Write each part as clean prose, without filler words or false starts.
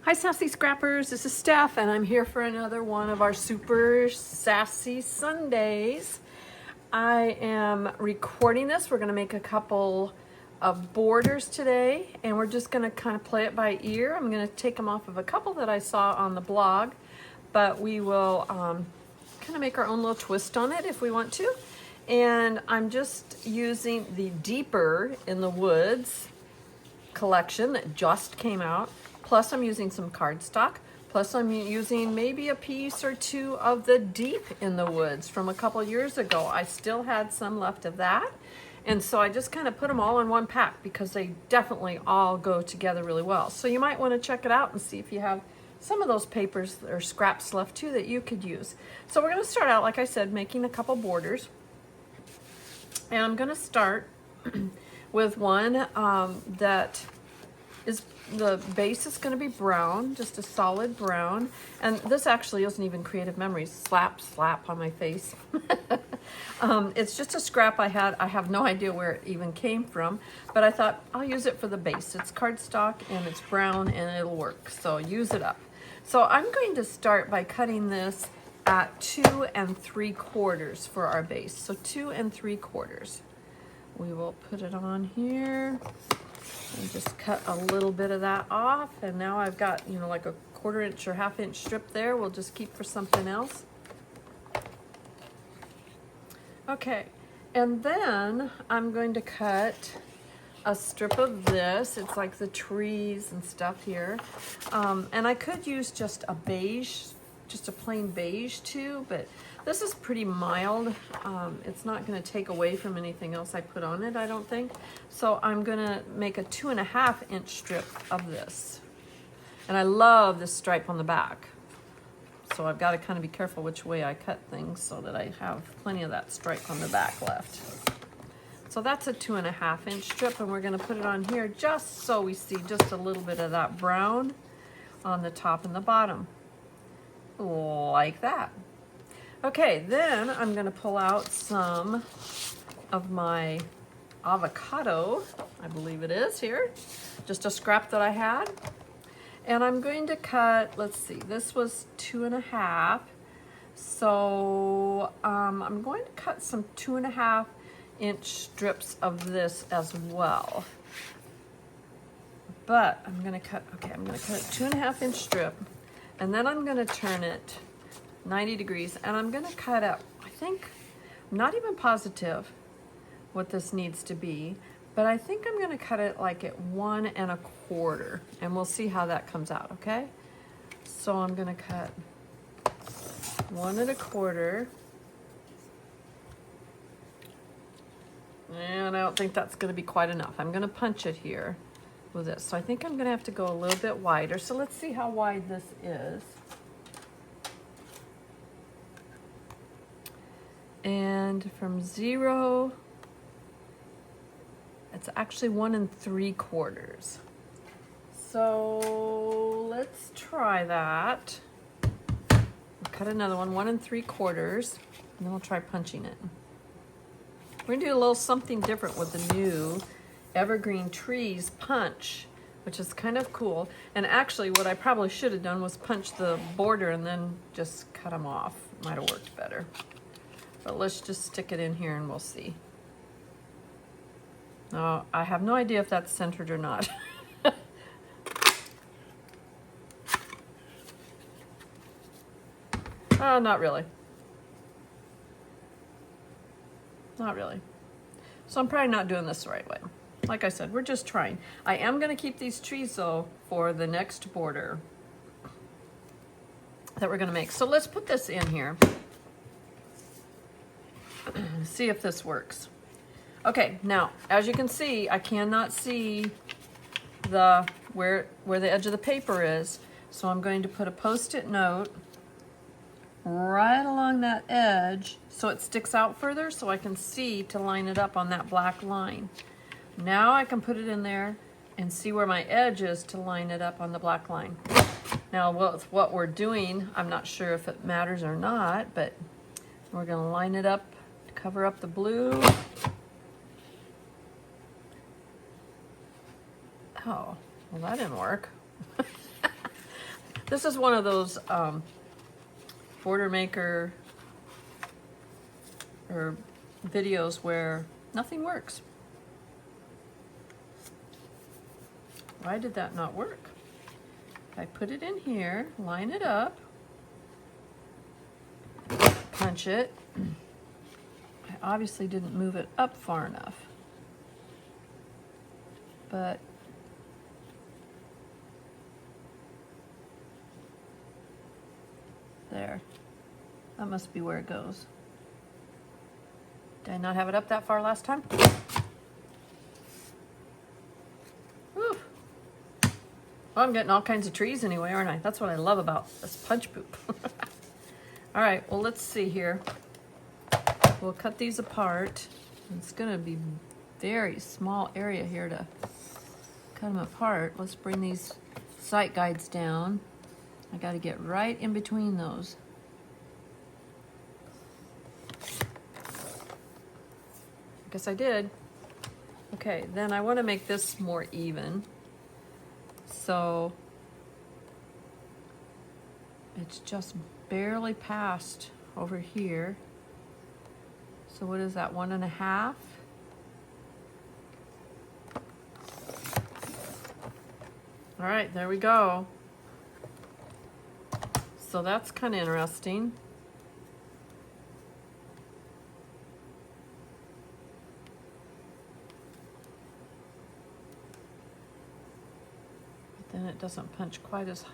Hi Sassy Scrappers, this is Steph and I'm here for another one of our super sassy Sundays. I am recording this. We're going to make a couple of borders today and we're just going to kind of play it by ear. I'm going to take them off of a couple that I saw on the blog, but we will kind of make our own little twist on it if we want to. And I'm just using the Deeper in the Woods collection that just came out. Plus I'm using some cardstock. Plus I'm using maybe a piece or two of the Deep in the Woods from a couple years ago. I still had some left of that. And so I just kind of put them all in one pack because they definitely all go together really well. So you might want to check it out and see if you have some of those papers or scraps left too that you could use. So we're going to start out, like I said, making a couple borders. And I'm going to start with one that is, the base is going to be brown, just a solid brown. And this actually isn't even Creative Memories. Slap, slap on my face. It's just a scrap I had. I have no idea where it even came from, but I thought I'll use it for the base. It's cardstock and it's brown and it'll work. So use it up. So I'm going to start by cutting this at 2 3/4 for our base. So 2 3/4. We will put it on here. And just cut a little bit of that off, and now I've got, you know, like a 1/4 inch or 1/2 inch strip there. We'll just keep for something else. Okay, and then I'm going to cut a strip of this. It's like the trees and stuff here, and I could use just a beige, just a plain beige too, but this is pretty mild. It's not going to take away from anything else I put on it, I don't think. So I'm going to make a 2 1/2 inch strip of this. And I love this stripe on the back. So I've got to kind of be careful which way I cut things so that I have plenty of that stripe on the back left. So that's a 2 1/2 inch strip, and we're going to put it on here just so we see just a little bit of that brown on the top and the bottom. Like that. Okay, then I'm going to pull out some of my avocado, I believe it is here, just a scrap that I had. And I'm going to cut, let's see, this was 2 1/2. So I'm going to cut some 2 1/2 inch strips of this as well. But I'm going to cut, okay, I'm going to cut a 2 1/2 inch strip, and then I'm going to turn it 90 degrees, and I'm going to cut up, I think, I'm not even positive what this needs to be, but I think I'm going to cut it like at 1 1/4, and we'll see how that comes out, okay? So I'm going to cut 1 1/4, and I don't think that's going to be quite enough. I'm going to punch it here with this, so I think I'm going to have to go a little bit wider. So let's see how wide this is. And from 0, it's actually 1 3/4. So let's try that. I'll cut another one, 1 3/4, and then we'll try punching it. We're gonna do a little something different with the new Evergreen Trees punch, which is kind of cool. And actually what I probably should have done was punch the border and then just cut them off. Might have worked better. But let's just stick it in here and we'll see. Now, I have no idea if that's centered or not. Not really. Not really. So I'm probably not doing this the right way. Like I said, we're just trying. I am going to keep these trees though for the next border that we're going to make. So let's put this in here. See if this works. Okay, now as you can see, I cannot see the where the edge of the paper is, so I'm going to put a post-it note right along that edge so it sticks out further so I can see to line it up on that black line. Now I can put it in there and see where my edge is to line it up on the black line. Now what we're doing, I'm not sure if it matters or not, but we're going to line it up, cover up the blue. Oh, well that didn't work. This is one of those border maker or videos where nothing works. Why did that not work? I put it in here, line it up, punch it. I obviously didn't move it up far enough, but there. That must be where it goes. Did I not have it up that far last time? Whew. Well, I'm getting all kinds of trees anyway, aren't I? That's what I love about this punch poop. All right, well, let's see here. We'll cut these apart. It's gonna be very small area here to cut them apart. Let's bring these sight guides down. I gotta get right in between those. I guess I did. Okay, then I want to make this more even. So it's just barely past over here. So what is that, 1.5? All right, there we go. So that's kind of interesting. Then it doesn't punch quite as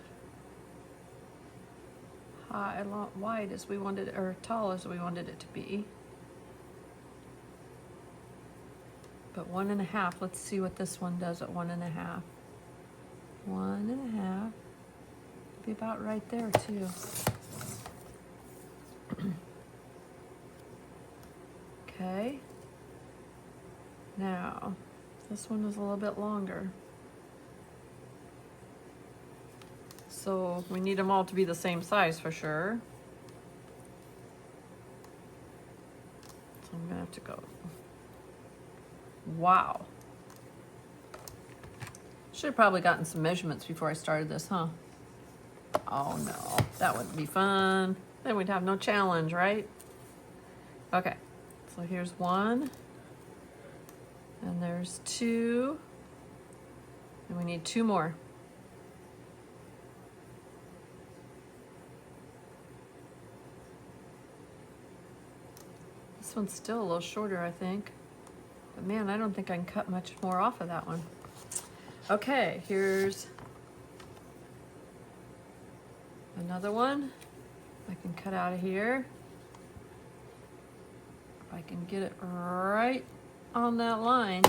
high, wide as we wanted it, or tall as we wanted it to be. But 1.5, let's see what this one does at 1.5. 1.5, be about right there too. Okay, now this one is a little bit longer. So we need them all to be the same size for sure. So I'm gonna have to go. Wow. Should have probably gotten some measurements before I started this, huh? Oh no, that wouldn't be fun. Then we'd have no challenge, right? Okay, so here's 1. And there's 2. And we need 2 more. This one's still a little shorter, I think. But man, I don't think I can cut much more off of that one. Okay, here's another one. I can cut out of here. If I can get it right on that line.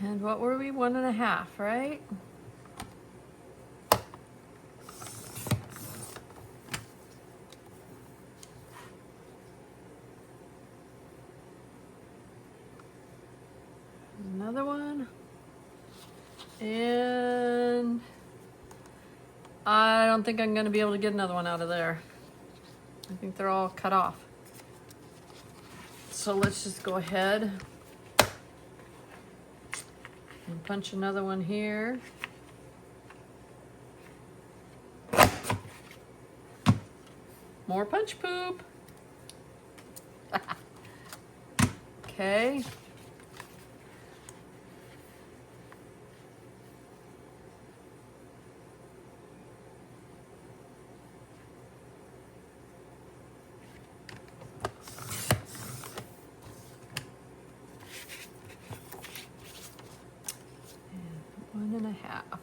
And what were we? 1.5, right? Another one. And I don't think I'm going to be able to get another one out of there. I think they're all cut off. So let's just go ahead and punch another one here. More punch poop. Okay. And 1.5.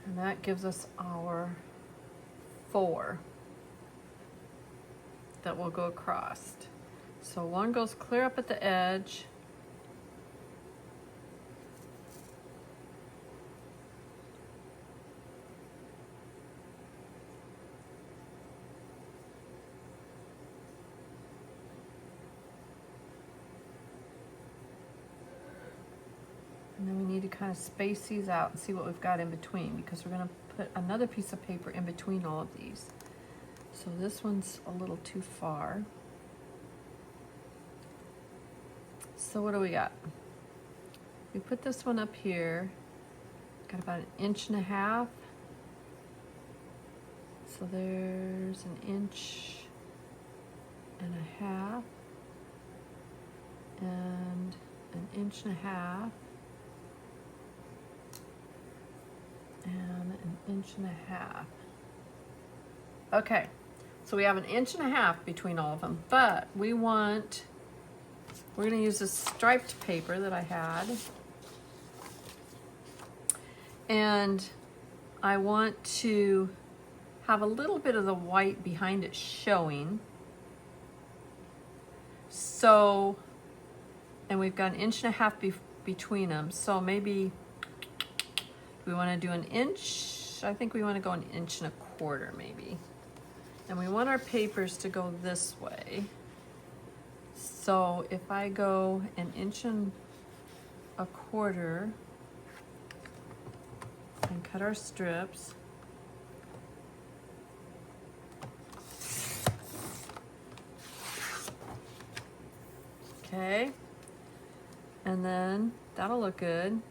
And that gives us our 4 that will go across. So one goes clear up at the edge. And then we need to kind of space these out and see what we've got in between, because we're going to put another piece of paper in between all of these. So this one's a little too far. So what do we got? We put this one up here, got about 1.5 inches. So there's 1.5 inches and 1.5 and 1.5 inches and 1.5 inches. Okay, so we have 1.5 inches between all of them, but we're gonna use this striped paper that I had, and I want to have a little bit of the white behind it showing. So, and we've got 1.5 inches between them, so maybe we want to do 1 inch. I think we want to go 1.25 inches maybe. And we want our papers to go this way. So if I go 1.25 inches and cut our strips. Okay. And then that'll look good.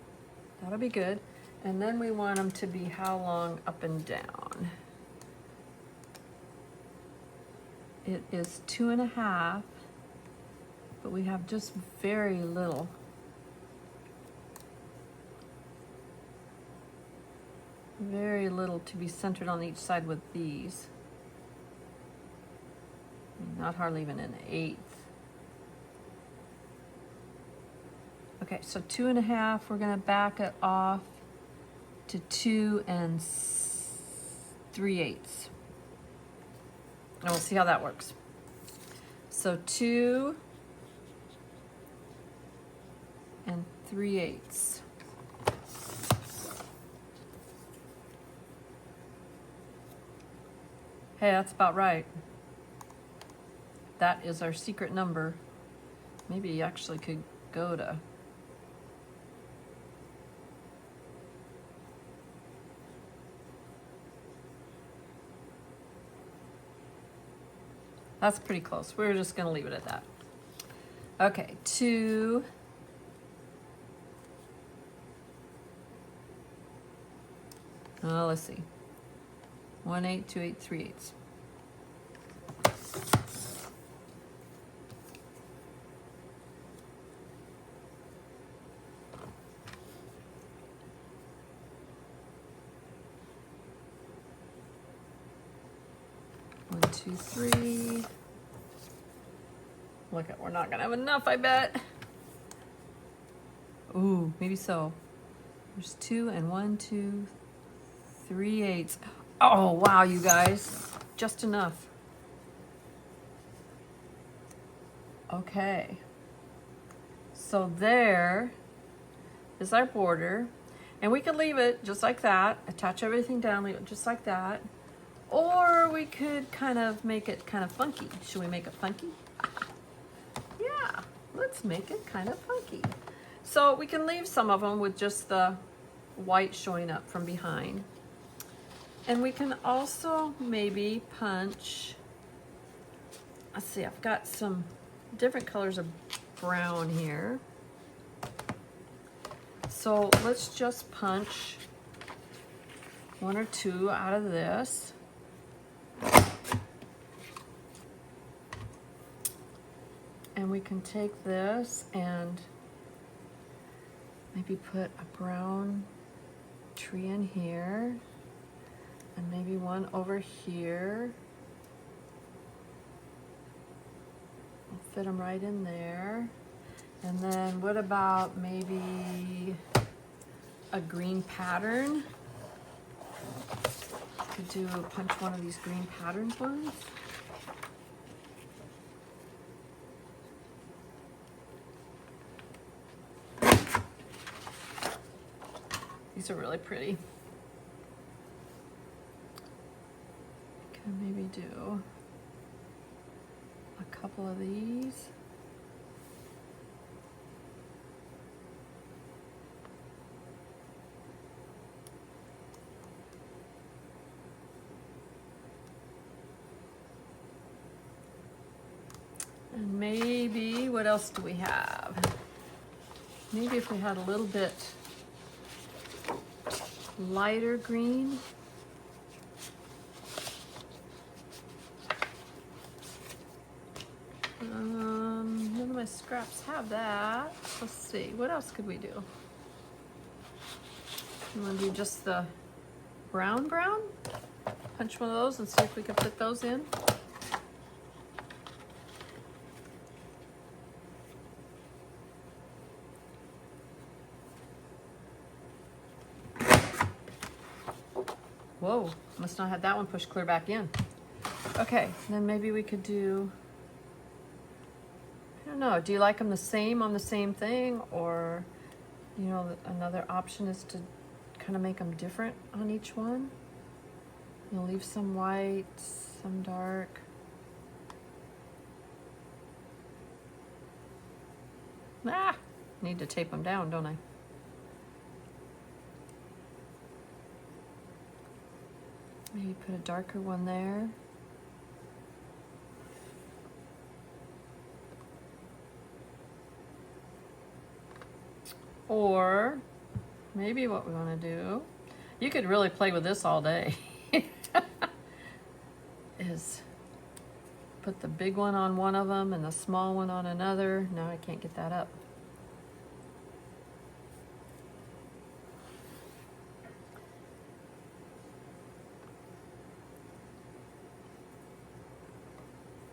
That'll be good. And then we want them to be how long up and down? It is 2.5, but we have just very little. Very little to be centered on each side with these. Not hardly even 1/8. Okay, so 2.5, we're gonna back it off to 2 3/8. And we'll see how that works. So 2 3/8. Hey, that's about right. That is our secret number. Maybe you actually could go to that's pretty close. We're just going to leave it at that. Okay, 2 let's see. 1/8, 2/8, 3/8. One, 2, 3. Look at, we're not gonna have enough, I bet. Ooh, maybe so. There's 2 and 1, 2, 3/8. Oh, wow, you guys. Just enough. Okay. So there is our border. And we could leave it just like that. Attach everything down, leave it just like that. Or we could kind of make it kind of funky. Should we make it funky? Yeah, let's make it kind of funky. So we can leave some of them with just the white showing up from behind. And we can also maybe punch, let's see, I've got some different colors of brown here. So let's just punch 1 or 2 out of this. And we can take this and maybe put a brown tree in here. And maybe one over here. We'll fit them right in there. And then what about maybe a green pattern? Could punch one of these green patterned ones. These are really pretty. Can maybe do a couple of these. maybe, what else do we have? Maybe if we had a little bit lighter green. None of my scraps have that. Let's see, what else could we do? You want to do just the brown? Punch one of those and see if we can put those in. Whoa, must not have that one pushed clear back in. Okay, then maybe we could do, I don't know, do you like them the same on the same thing? Or, you know, another option is to kind of make them different on each one. You'll leave some white, some dark. Ah, need to tape them down, don't I? Maybe put a darker one there. Or maybe what we want to do, you could really play with this all day, is put the big one on one of them and the small one on another. No, I can't get that up.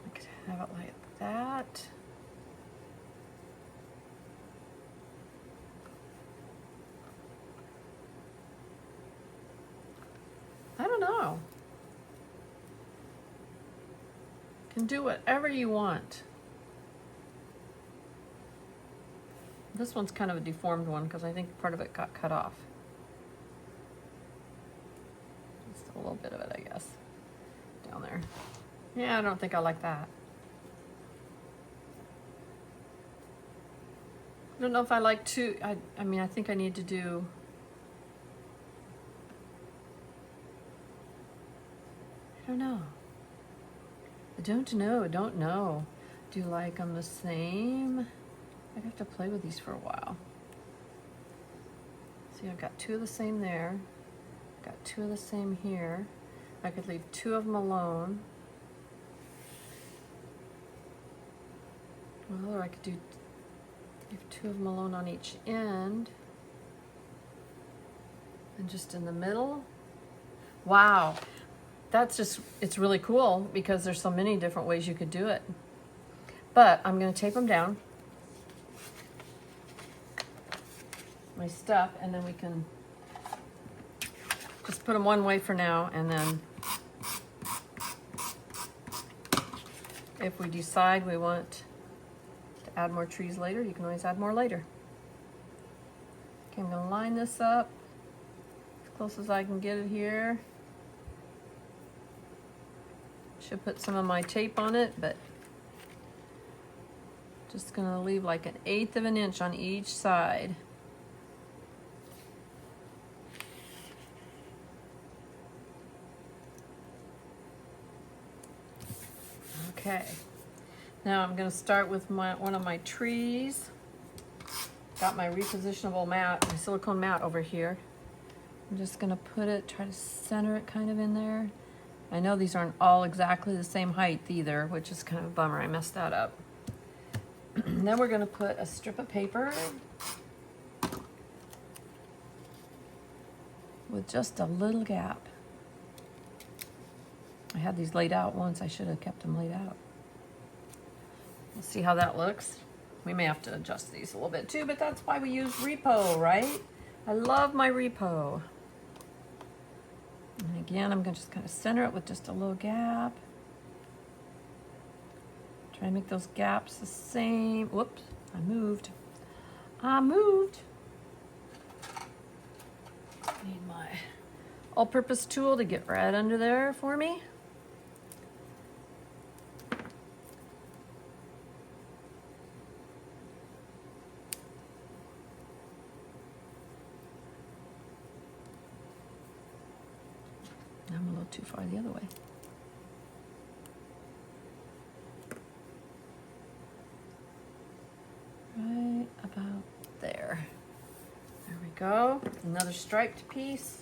I could have it like that. I don't know. Can do whatever you want. This one's kind of a deformed one because I think part of it got cut off. Just a little bit of it, I guess, down there. Yeah, I don't think I like that. I don't know if I like to, I mean, I think I need to do, I don't know. I don't know. Do you like them the same? I'd have to play with these for a while. See, I've got two of the same there. Got two of the same here. I could leave two of them alone. Well, or I could leave two of them alone on each end. And just in the middle. Wow. That's just, it's really cool because there's so many different ways you could do it. But I'm going to tape them down. My stuff, and then we can just put them one way for now, and then if we decide we want to add more trees later, you can always add more later. Okay, I'm going to line this up as close as I can get it here. Should put some of my tape on it, but just gonna leave like 1/8 of an inch on each side. Okay, now I'm gonna start with one of my trees. Got my repositionable mat, my silicone mat over here. I'm just gonna put it, try to center it kind of in there. I know these aren't all exactly the same height either, which is kind of a bummer. I messed that up. Then we're going to put a strip of paper with just a little gap. I had these laid out once. I should have kept them laid out. We'll see how that looks. We may have to adjust these a little bit too, but that's why we use repo, right? I love my repo. And again, I'm going to just kind of center it with just a little gap. Try to make those gaps the same. Whoops, I moved. Need my all-purpose tool to get right under there for me. I'm a little too far the other way. about there. There we go. Another striped piece.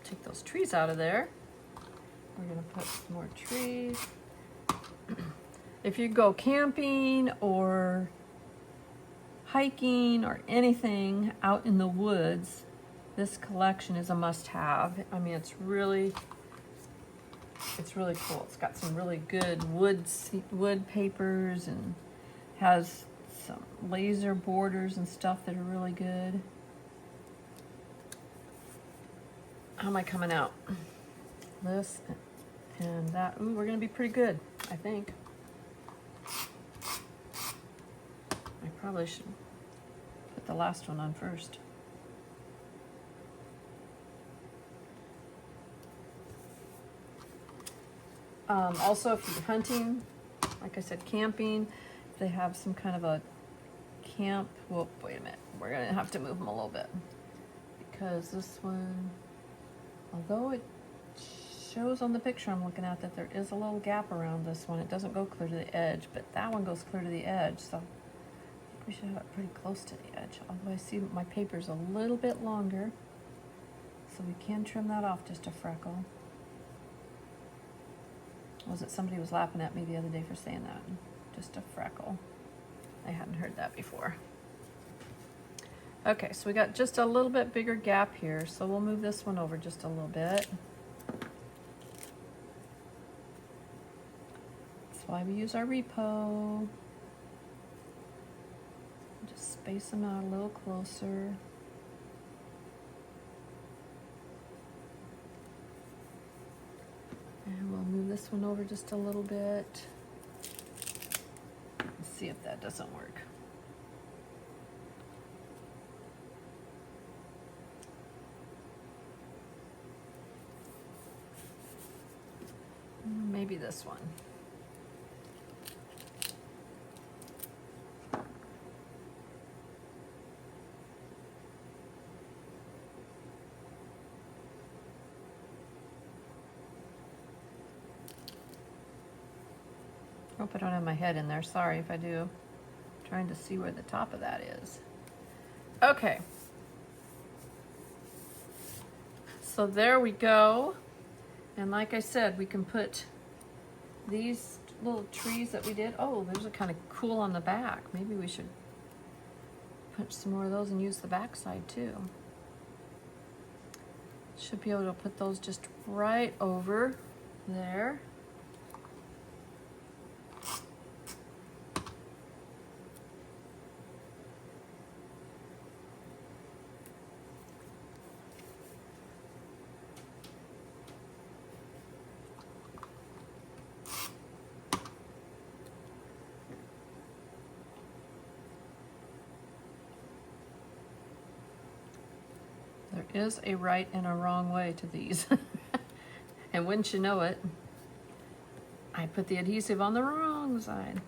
Take those trees out of there. We're gonna put some more trees. If you go camping or hiking or anything out in the woods, this collection is a must-have. I mean, it's really cool. It's got some really good wood papers and has some laser borders and stuff that are really good. How am I coming out? This and that. Ooh, we're gonna be pretty good, I think. I probably should put the last one on first. Also, if you're hunting, like I said, camping, if they have some kind of a camp. Well, wait a minute. We're gonna have to move them a little bit because this one, although it shows on the picture I'm looking at that there is a little gap around this one. It doesn't go clear to the edge, but that one goes clear to the edge. So I think we should have it pretty close to the edge. Although I see my paper's a little bit longer, so we can trim that off just a freckle. Was it somebody was laughing at me the other day for saying that? Just a freckle. I hadn't heard that before. Okay, so we got just a little bit bigger gap here, so we'll move this one over just a little bit. That's why we use our repo. Just space them out a little closer. And we'll move this one over just a little bit. Let's see if that doesn't work. Maybe this one. Hope I don't have my head in there. Sorry if I do. I'm trying to see where the top of that is. Okay. So there we go. And like I said, we can put these little trees that we did. Oh, those are kind of cool on the back. Maybe we should punch some more of those and use the back side too. Should be able to put those just right over there. There is a right and a wrong way to these. And wouldn't you know it, I put the adhesive on the wrong side.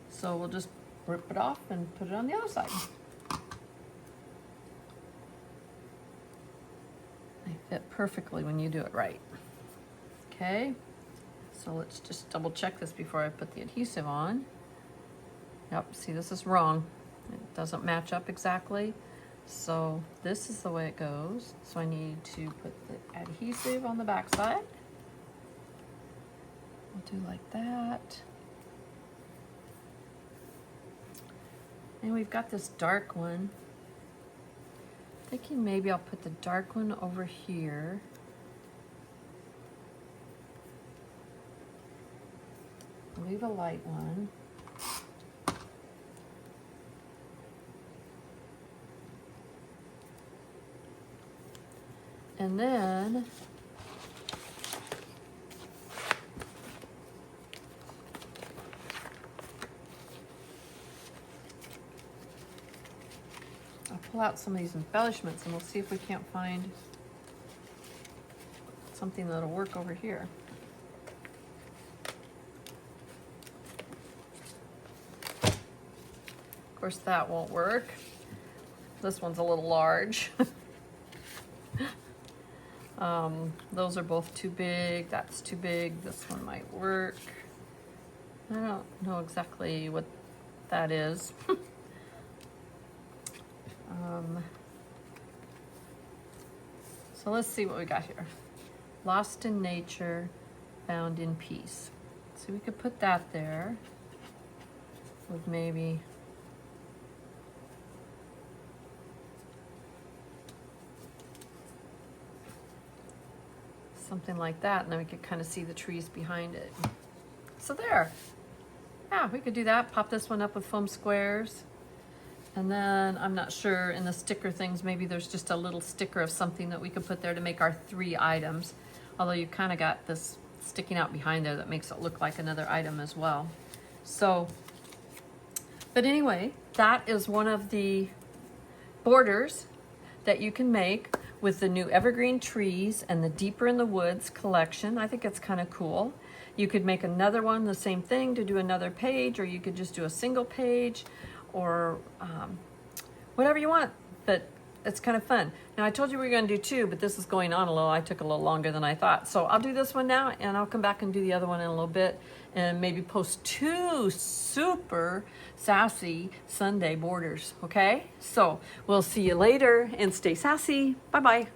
So we'll just rip it off and put it on the other side. They fit perfectly when you do it right. Okay, so let's just double check this before I put the adhesive on. Yep, see, this is wrong. It doesn't match up exactly. So this is the way it goes. So I need to put the adhesive on the back side. We'll do like that. And we've got this dark one. Thinking maybe I'll put the dark one over here. Leave a light one. And then I'll pull out some of these embellishments and we'll see if we can't find something that'll work over here. Of course, that won't work. This one's a little large. Those are both too big. That's too big. This one might work. I don't know exactly what that is. So let's see what we got here. Lost in nature, found in peace. So we could put that there with maybe something like that, and then we could kind of see the trees behind it. So there. Yeah, we could do that. Pop this one up with foam squares. And then I'm not sure in the sticker things, maybe there's just a little sticker of something that we could put there to make our 3 items. Although you kind of got this sticking out behind there that makes it look like another item as well. So, but anyway, that is one of the borders that you can make with the new evergreen trees and the Deeper in the Woods collection. I think it's kind of cool. You could make another one, the same thing, to do another page, or you could just do a single page, or whatever you want, but it's kind of fun. Now I told you we were going to do 2, but this is going on a little. I took a little longer than I thought. So I'll do this one now, and I'll come back and do the other one in a little bit, and maybe post 2 super sassy Sunday borders, okay? So we'll see you later, and stay sassy. Bye-bye.